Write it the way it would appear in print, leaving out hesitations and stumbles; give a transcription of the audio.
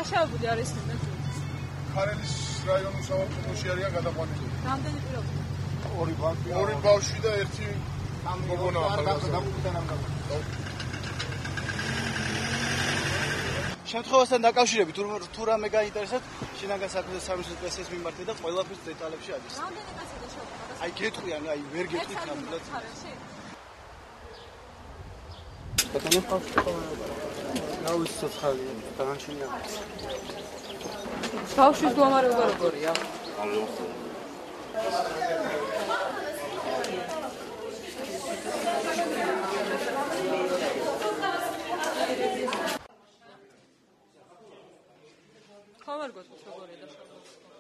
დაშავებული არის მეტი. ქარელის რაიონის საავტომობილში არიან გადაყვანილი. რამდენი პიროვნება? ორი ბავშვი და ერთი გოგონა ახალგაზრდა. შემთხვევასთან დაკავშირებით თუ რამე გაინტერესებთ, შინაგან საქმეთა სამინისტროს პრესის მიმართეთ და ყველაფერს დეტალებში აღნიშნეთ. რამდენი კაცი დაშავებული? აი გეტყვიან, აი ვერ გეტყვით ნამდვილად. ბატონო ხალხი გავის სოციალია დანარჩენია. ბავშვის მდგომარეობა როგორია? ხომ არ გქონთ როგორია დაშავებული?